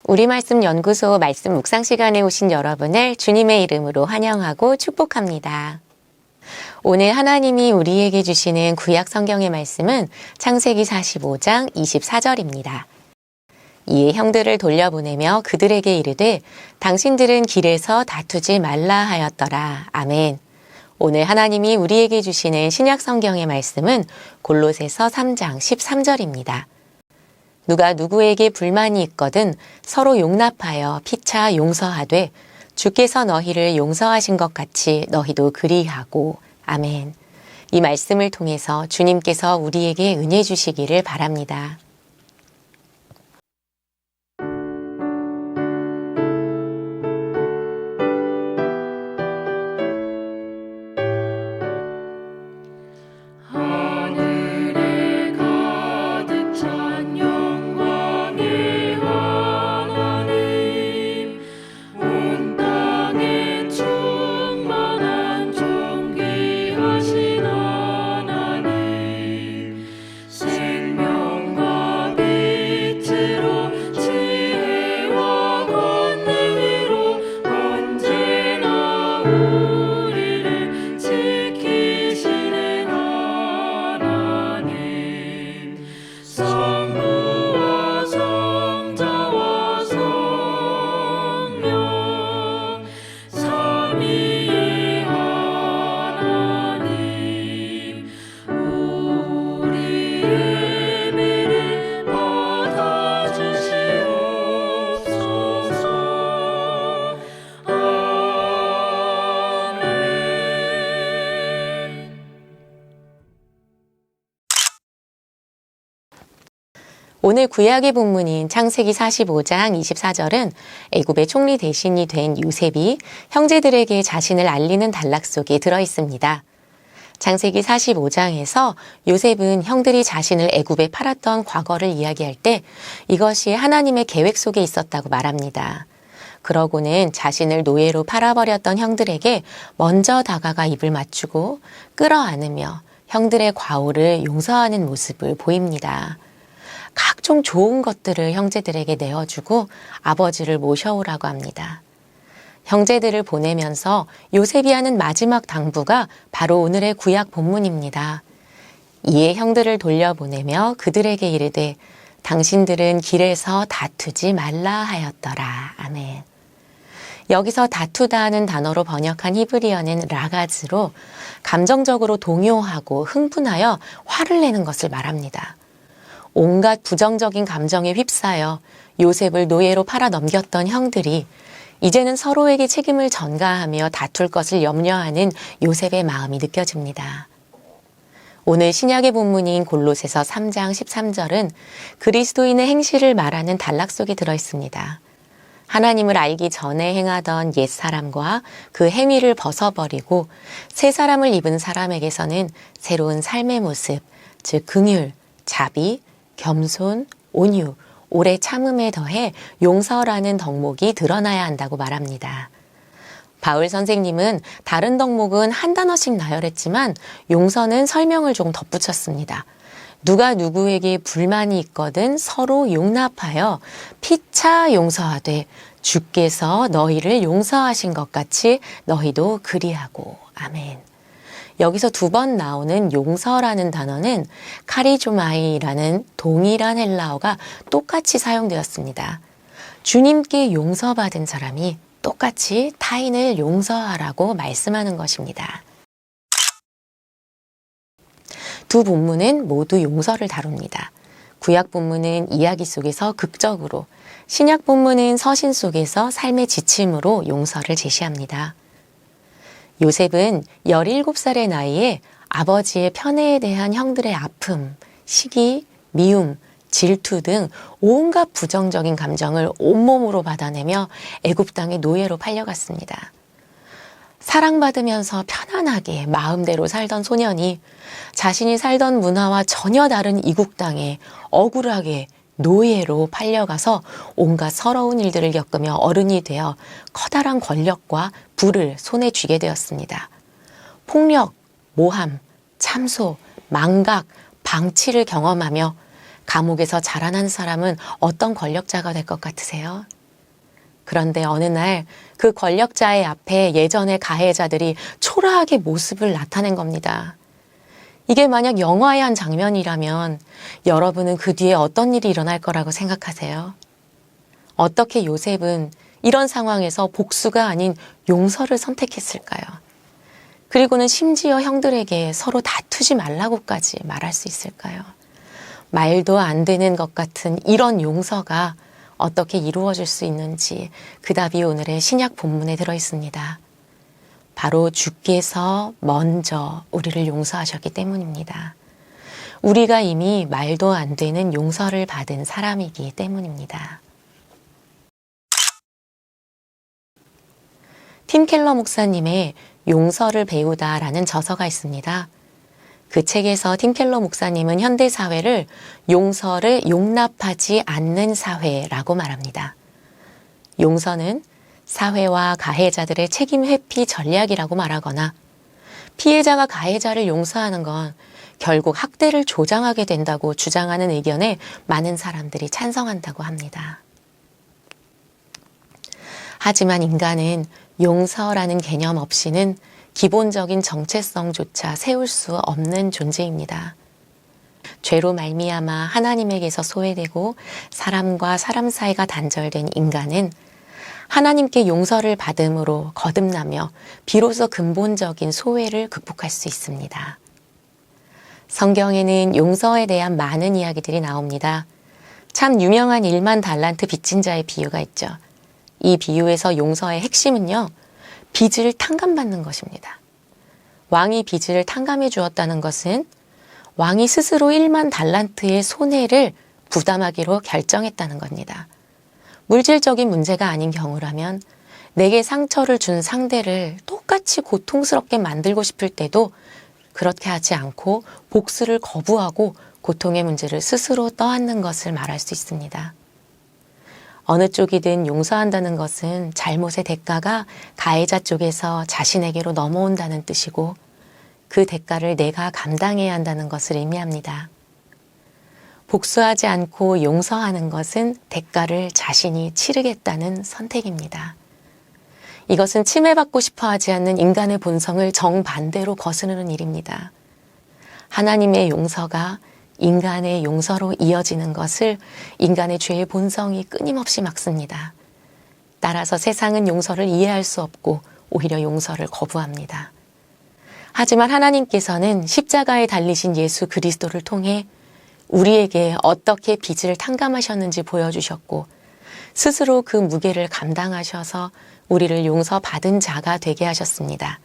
우리 말씀 연구소 말씀 묵상 시간에 오신 여러분을 주님의 이름으로 환영하고 축복합니다. 오늘 하나님이 우리에게 주시는 구약 성경의 말씀은 창세기 45장 24절입니다. 이에 형들을 돌려보내며 그들에게 이르되 당신들은 길에서 다투지 말라 하였더라. 아멘. 오늘 하나님이 우리에게 주시는 신약 성경의 말씀은 골로새서 3장 13절입니다. 누가 누구에게 불만이 있거든 서로 용납하여 피차 용서하되 주께서 너희를 용서하신 것 같이 너희도 그리하고. 아멘. 이 말씀을 통해서 주님께서 우리에게 은혜 주시기를 바랍니다. 오늘 구약의 본문인 창세기 45장 24절은 애굽의 총리 대신이 된 요셉이 형제들에게 자신을 알리는 단락 속에 들어있습니다. 창세기 45장에서 요셉은 형들이 자신을 애굽에 팔았던 과거를 이야기할 때 이것이 하나님의 계획 속에 있었다고 말합니다. 그러고는 자신을 노예로 팔아버렸던 형들에게 먼저 다가가 입을 맞추고 끌어안으며 형들의 과오를 용서하는 모습을 보입니다. 각종 좋은 것들을 형제들에게 내어주고 아버지를 모셔오라고 합니다. 형제들을 보내면서 요셉이 하는 마지막 당부가 바로 오늘의 구약 본문입니다. 이에 형들을 돌려보내며 그들에게 이르되 당신들은 길에서 다투지 말라 하였더라. 아멘. 여기서 다투다는 단어로 번역한 히브리어는 라가즈로 감정적으로 동요하고 흥분하여 화를 내는 것을 말합니다. 온갖 부정적인 감정에 휩싸여 요셉을 노예로 팔아 넘겼던 형들이 이제는 서로에게 책임을 전가하며 다툴 것을 염려하는 요셉의 마음이 느껴집니다. 오늘 신약의 본문인 골로새서 3장 13절은 그리스도인의 행실을 말하는 단락 속에 들어있습니다. 하나님을 알기 전에 행하던 옛사람과 그 행위를 벗어버리고 새 사람을 입은 사람에게서는 새로운 삶의 모습, 즉 긍휼, 자비, 겸손, 온유, 오래 참음에 더해 용서라는 덕목이 드러나야 한다고 말합니다. 바울 선생님은 다른 덕목은 한 단어씩 나열했지만 용서는 설명을 조금 덧붙였습니다. 누가 누구에게 불만이 있거든 서로 용납하여 피차 용서하되 주께서 너희를 용서하신 것 같이 너희도 그리하고. 아멘. 여기서 두 번 나오는 용서라는 단어는 카리조마이라는 동일한 헬라어가 똑같이 사용되었습니다. 주님께 용서받은 사람이 똑같이 타인을 용서하라고 말씀하는 것입니다. 두 본문은 모두 용서를 다룹니다. 구약 본문은 이야기 속에서 극적으로, 신약 본문은 서신 속에서 삶의 지침으로 용서를 제시합니다. 요셉은 17살의 나이에 아버지의 편애에 대한 형들의 아픔, 시기, 미움, 질투 등 온갖 부정적인 감정을 온몸으로 받아내며 애굽 땅의 노예로 팔려갔습니다. 사랑받으면서 편안하게 마음대로 살던 소년이 자신이 살던 문화와 전혀 다른 이국 땅에 억울하게 노예로 팔려가서 온갖 서러운 일들을 겪으며 어른이 되어 커다란 권력과 부를 손에 쥐게 되었습니다. 폭력, 모함, 참소, 망각, 방치를 경험하며 감옥에서 자라난 사람은 어떤 권력자가 될 것 같으세요? 그런데 어느 날 그 권력자의 앞에 예전의 가해자들이 초라하게 모습을 나타낸 겁니다. 이게 만약 영화의 한 장면이라면 여러분은 그 뒤에 어떤 일이 일어날 거라고 생각하세요? 어떻게 요셉은 이런 상황에서 복수가 아닌 용서를 선택했을까요? 그리고는 심지어 형들에게 서로 다투지 말라고까지 말할 수 있을까요? 말도 안 되는 것 같은 이런 용서가 어떻게 이루어질 수 있는지 그 답이 오늘의 신약 본문에 들어 있습니다. 바로 주께서 먼저 우리를 용서하셨기 때문입니다. 우리가 이미 말도 안 되는 용서를 받은 사람이기 때문입니다. 팀 켈러 목사님의 용서를 배우다라는 저서가 있습니다. 그 책에서 팀 켈러 목사님은 현대 사회를 용서를 용납하지 않는 사회라고 말합니다. 용서는 사회와 가해자들의 책임 회피 전략이라고 말하거나 피해자가 가해자를 용서하는 건 결국 학대를 조장하게 된다고 주장하는 의견에 많은 사람들이 찬성한다고 합니다. 하지만 인간은 용서라는 개념 없이는 기본적인 정체성조차 세울 수 없는 존재입니다. 죄로 말미암아 하나님에게서 소외되고 사람과 사람 사이가 단절된 인간은 하나님께 용서를 받음으로 거듭나며 비로소 근본적인 소외를 극복할 수 있습니다. 성경에는 용서에 대한 많은 이야기들이 나옵니다. 참 유명한 1만 달란트 빚진 자의 비유가 있죠. 이 비유에서 용서의 핵심은요, 빚을 탕감받는 것입니다. 왕이 빚을 탕감해 주었다는 것은 왕이 스스로 1만 달란트의 손해를 부담하기로 결정했다는 겁니다. 물질적인 문제가 아닌 경우라면 내게 상처를 준 상대를 똑같이 고통스럽게 만들고 싶을 때도 그렇게 하지 않고 복수를 거부하고 고통의 문제를 스스로 떠안는 것을 말할 수 있습니다. 어느 쪽이든 용서한다는 것은 잘못의 대가가 가해자 쪽에서 자신에게로 넘어온다는 뜻이고 그 대가를 내가 감당해야 한다는 것을 의미합니다. 복수하지 않고 용서하는 것은 대가를 자신이 치르겠다는 선택입니다. 이것은 침해받고 싶어 하지 않는 인간의 본성을 정반대로 거스르는 일입니다. 하나님의 용서가 인간의 용서로 이어지는 것을 인간의 죄의 본성이 끊임없이 막습니다. 따라서 세상은 용서를 이해할 수 없고 오히려 용서를 거부합니다. 하지만 하나님께서는 십자가에 달리신 예수 그리스도를 통해 우리에게 어떻게 빚을 탕감하셨는지 보여주셨고 스스로 그 무게를 감당하셔서 우리를 용서받은 자가 되게 하셨습니다.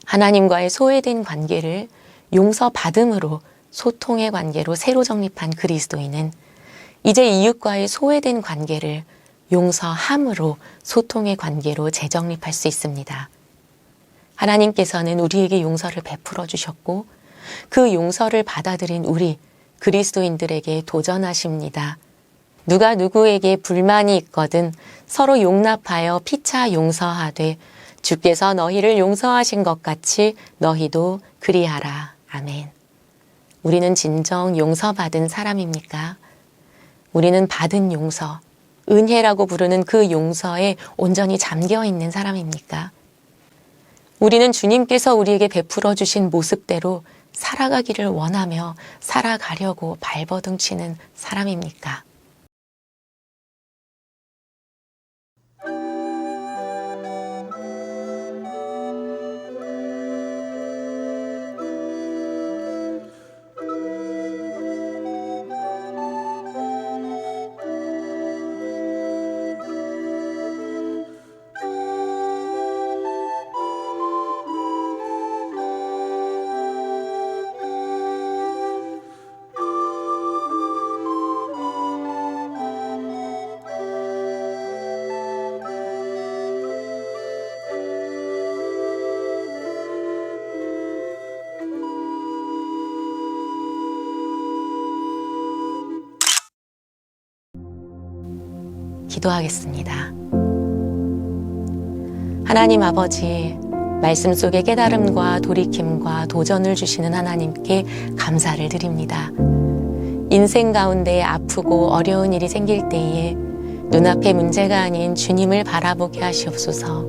하나님과의 소외된 관계를 용서받음으로 소통의 관계로 새로 정립한 그리스도인은 이제 이웃과의 소외된 관계를 용서함으로 소통의 관계로 재정립할 수 있습니다. 하나님께서는 우리에게 용서를 베풀어 주셨고 그 용서를 받아들인 우리 그리스도인들에게 도전하십니다. 누가 누구에게 불만이 있거든 서로 용납하여 피차 용서하되 주께서 너희를 용서하신 것 같이 너희도 그리하라. 아멘. 우리는 진정 용서받은 사람입니까? 우리는 받은 용서, 은혜라고 부르는 그 용서에 온전히 잠겨 있는 사람입니까? 우리는 주님께서 우리에게 베풀어 주신 모습대로 살아가기를 원하며 살아가려고 발버둥치는 사람입니까? 기도하겠습니다. 하나님 아버지, 말씀 속에 깨달음과 돌이킴과 도전을 주시는 하나님께 감사를 드립니다. 인생 가운데 아프고 어려운 일이 생길 때에 눈앞의 문제가 아닌 주님을 바라보게 하시옵소서.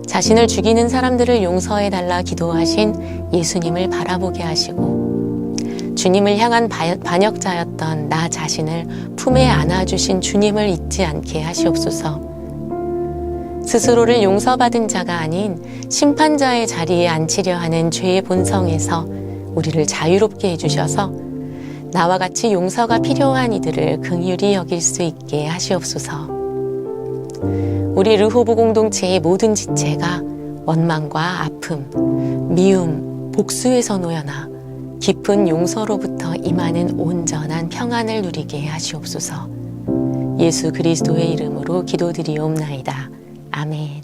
자신을 죽이는 사람들을 용서해달라 기도하신 예수님을 바라보게 하시고 주님을 향한 반역자였던 나 자신을 품에 안아주신 주님을 잊지 않게 하시옵소서. 스스로를 용서받은 자가 아닌 심판자의 자리에 앉히려 하는 죄의 본성에서 우리를 자유롭게 해주셔서 나와 같이 용서가 필요한 이들을 긍휼히 여길 수 있게 하시옵소서. 우리 르호보 공동체의 모든 지체가 원망과 아픔, 미움, 복수에서 놓여나 깊은 용서로부터 임하는 온전한 평안을 누리게 하시옵소서. 예수 그리스도의 이름으로 기도드리옵나이다. 아멘.